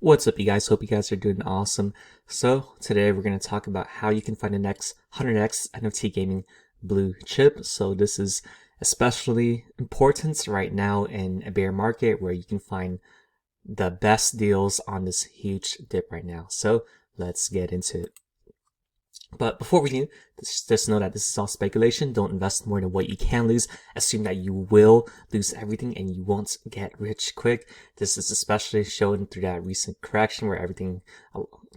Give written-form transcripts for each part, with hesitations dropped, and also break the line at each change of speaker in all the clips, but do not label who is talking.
What's up, you guys? Hope you guys are doing awesome. So today we're going to talk about how you can find the next 100x NFT gaming blue chip. So this is especially important right now in a bear market where you can find the best deals on this huge dip right now. So let's get into it. But before we do, just know that this is all speculation. Don't invest more than what you can lose. Assume that you will lose everything and you won't get rich quick. This is especially shown through that recent correction where everything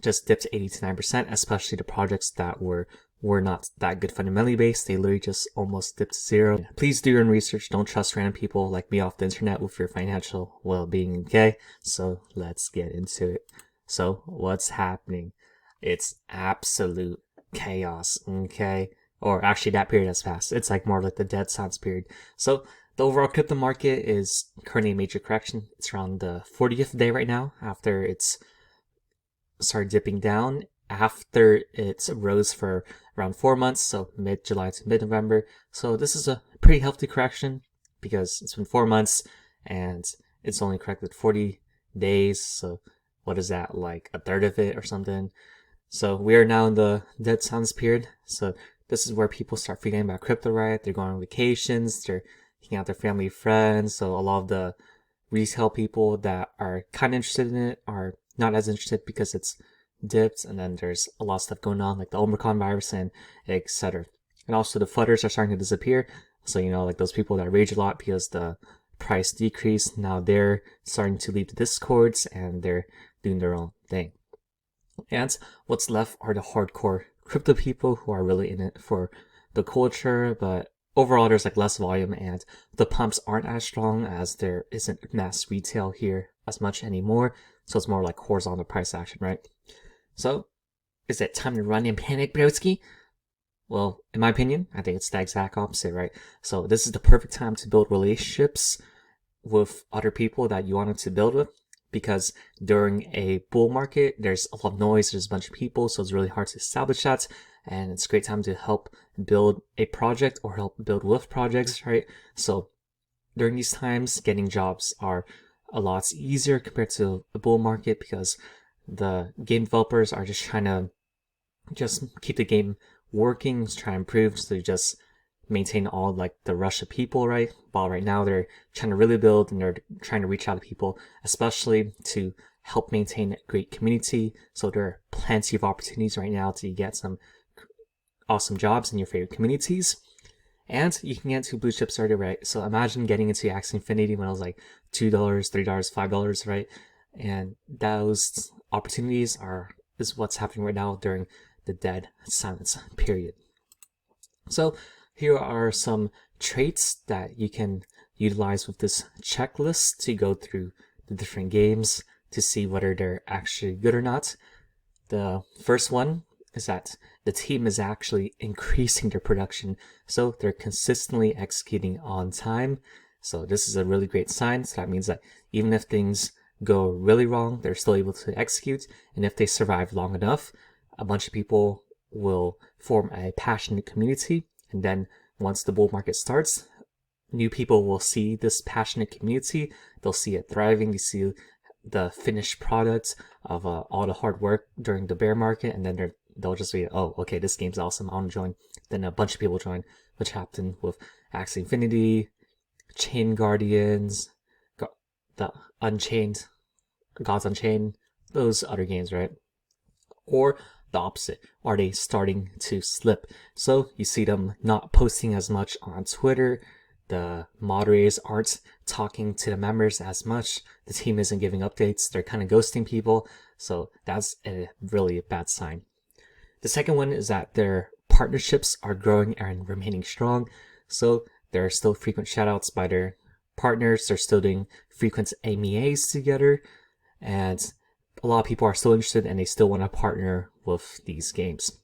just dipped 80 to 9%, especially the projects that were not that good fundamentally based. They literally just almost dipped to zero. Please do your own research. Don't trust random people like me off the internet with your financial well-being, okay? So let's get into it. So what's happening? It's absolute chaos, okay? Or actually that period has passed. It's like more like the dead silence period. So the overall crypto market is currently a major correction. It's around the 40th day right now after it's started dipping down after it rose for around 4 months, so mid-July to mid-November. So this is a pretty healthy correction because it's been 4 months and it's only corrected 40 days. So what is that, like a third of it or something? So we are now in the dead silence period. So this is where people start forgetting about crypto, right? They're going on vacations, they're hanging out with their family, friends. So a lot of the retail people that are kind of interested in it are not as interested because it's dipped. And then there's a lot of stuff going on like the Omicron virus and etc. And also the FUDers are starting to disappear. So, like those people that rage a lot because the price decreased, now they're starting to leave the discords and they're doing their own thing. And what's left are the hardcore crypto people who are really in it for the culture, but overall there's like less volume and the pumps aren't as strong as there isn't mass retail here as much anymore. So it's more like horizontal price action, right? So is it time to run and panic, broski? Well, in my opinion, I think it's the exact opposite, right? So this is the perfect time to build relationships with other people that you wanted to build with, because during a bull market, there's a lot of noise, there's a bunch of people, so it's really hard to establish that. And it's a great time to help build a project or help build with projects, right? So during these times, getting jobs are a lot easier compared to the bull market because the game developers are just trying to just keep the game working, try to improve, so they just maintain all like the rush of people, right? While right now they're trying to really build and they're trying to reach out to people, especially to help maintain a great community. So there are plenty of opportunities right now to get some awesome jobs in your favorite communities. And you can get to blue chips already, right? So imagine getting into Axie Infinity when it was like $2, $3, $5, right? And those opportunities is what's happening right now during the dead silence period. So here are some traits that you can utilize with this checklist to go through the different games to see whether they're actually good or not. The first one is that the team is actually increasing their production, so they're consistently executing on time. So this is a really great sign. So that means that even if things go really wrong, they're still able to execute. And if they survive long enough, a bunch of people will form a passionate community. And then once the bull market starts, new people will see this passionate community. They'll see it thriving. They see the finished product of all the hard work during the bear market. And then they'll just be, oh, okay, this game's awesome, I want to join. Then a bunch of people join, which happened with Axie Infinity, Chain Guardians, the Unchained, Gods Unchained, those other games, right? Or the opposite. Are they starting to slip? So you see them not posting as much on Twitter. The moderators aren't talking to the members as much. The team isn't giving updates. They're kind of ghosting people. So that's a really bad sign. The second one is that their partnerships are growing and remaining strong. So there are still frequent shoutouts by their partners. They're still doing frequent MEAs together. And a lot of people are still interested and they still want to partner with these games.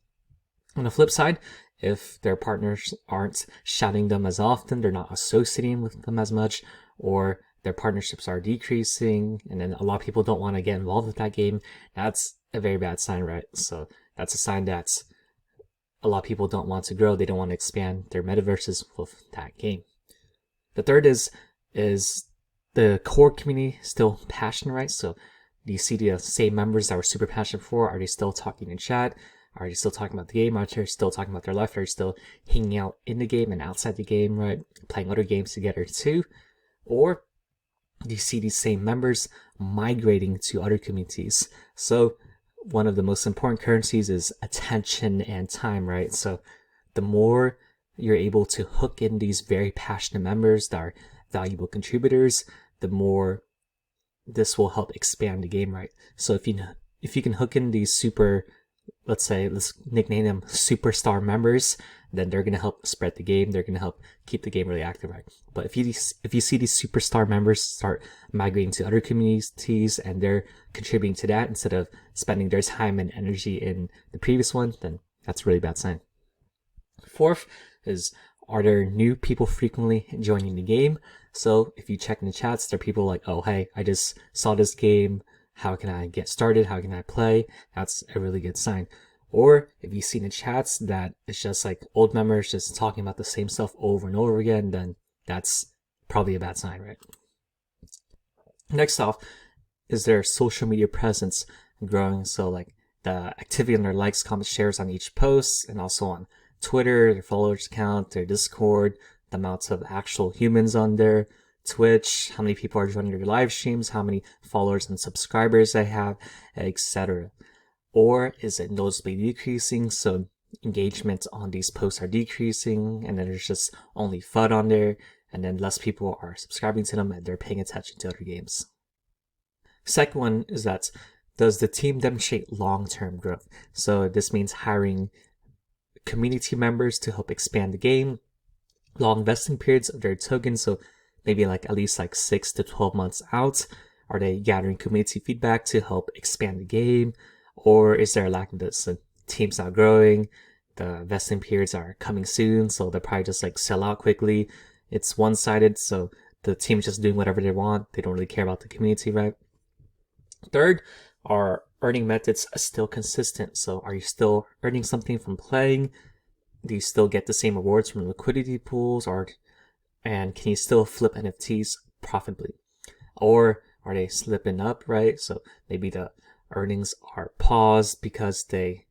On the flip side, if their partners aren't shouting them as often, they're not associating with them as much, or their partnerships are decreasing, and then a lot of people don't want to get involved with that game, that's a very bad sign, right? So that's a sign that a lot of people don't want to grow. They don't want to expand their metaverses with that game. The third is the core community still passionate, right? So Do you see the same members that were super passionate before? Are they still talking in chat? Are they still talking about the game? Are they still talking about their life? Are they still hanging out in the game and outside the game, right? Playing other games together too? Or do you see these same members migrating to other communities? So one of the most important currencies is attention and time, right? So the more you're able to hook in these very passionate members that are valuable contributors, the more this will help expand the game, right? So if you can hook in these super, let's nickname them superstar members, then they're going to help spread the game. They're going to help keep the game really active, right? But if you see these superstar members start migrating to other communities and they're contributing to that instead of spending their time and energy in the previous one, then that's a really bad sign. Fourth is, are there new people frequently joining the game? So if you check in the chats, there are people like, oh, hey, I just saw this game. How can I get started? How can I play? That's a really good sign. Or if you see in the chats that it's just like old members just talking about the same stuff over and over again, then that's probably a bad sign, right? Next off, is their social media presence growing? So like the activity on their likes, comments, shares on each post, and also on Twitter, their followers count, their Discord, the amounts of actual humans on their Twitch, how many people are joining their live streams, how many followers and subscribers they have, etc. Or is it noticeably decreasing? So engagement on these posts are decreasing, and then there's just only FUD on there, and then less people are subscribing to them and they're paying attention to other games. Second one is that, does the team demonstrate long-term growth? So this means hiring community members to help expand the game, long vesting periods of their tokens, so maybe like at least like 6 to 12 months out. Are they gathering community feedback to help expand the game? Or is there a lack of this? The team's not growing, the vesting periods are coming soon, so they'll probably just like sell out quickly. It's one-sided, so the team's just doing whatever they want. They don't really care about the community, right? Third, are earning methods still consistent? So are you still earning something from playing? Do you still get the same rewards from liquidity pools, and can you still flip NFTs profitably? Or are they slipping up, right? So maybe the earnings are paused because they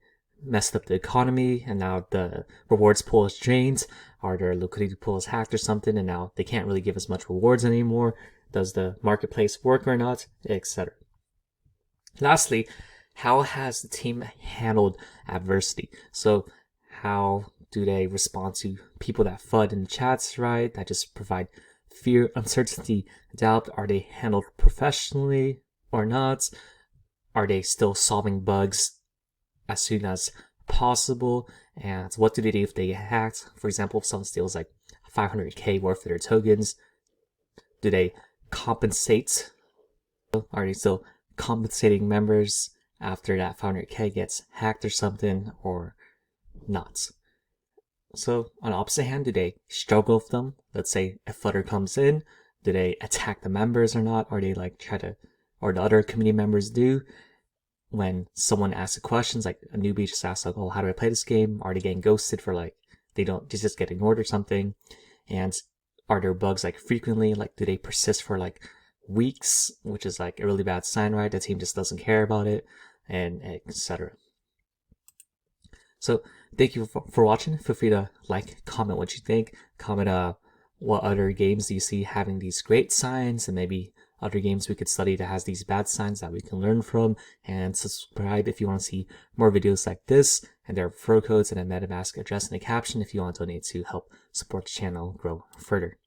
messed up the economy and now the rewards pool is drained. Are their liquidity pools hacked or something and now they can't really give as much rewards anymore? Does the marketplace work or not, etc. Lastly, how has the team handled adversity? So how do they respond to people that FUD in the chats, right? That just provide fear, uncertainty, doubt. Are they handled professionally or not? Are they still solving bugs as soon as possible? And what do they do if they get hacked? For example, if someone steals like 500k worth of their tokens, do they compensate? Are they still compensating members after that 500k gets hacked or something, or not? So on the opposite hand, do they struggle with them? Let's say a footer comes in, do they attack the members or not? Or they like or the other community members do? When someone asks questions, like a newbie just asks like, oh, how do I play this game? Are they getting ghosted for like, they just get ignored or something? And are there bugs like frequently? Like, do they persist for like weeks, which is like a really bad sign, right? The team just doesn't care about it, and etc. So thank you for watching. Feel free to like, comment what you think, comment what other games do you see having these great signs, and maybe other games we could study that has these bad signs that we can learn from, and subscribe if you want to see more videos like this. And there are referral codes and a MetaMask address in the caption if you want to donate to help support the channel grow further.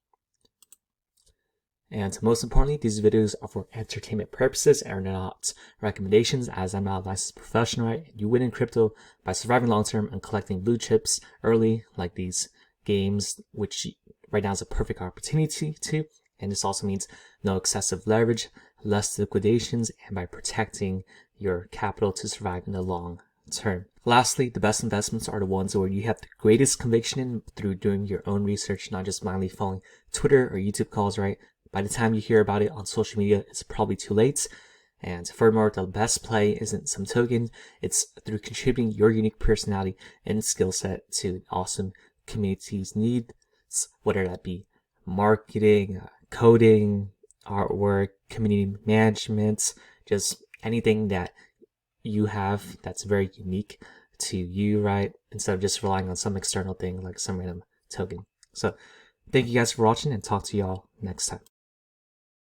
And most importantly, these videos are for entertainment purposes and are not recommendations, as I'm not a licensed professional, right? You win in crypto by surviving long term and collecting blue chips early, like these games, which right now is a perfect opportunity to. And this also means no excessive leverage, less liquidations, and by protecting your capital to survive in the long term. Lastly, the best investments are the ones where you have the greatest conviction in through doing your own research, not just blindly following Twitter or YouTube calls, right? By the time you hear about it on social media, it's probably too late. And furthermore, the best play isn't some token. It's through contributing your unique personality and skill set to awesome community's needs, whether that be marketing, coding, artwork, community management, just anything that you have that's very unique to you, right? Instead of just relying on some external thing like some random token. So thank you guys for watching, and talk to y'all next time.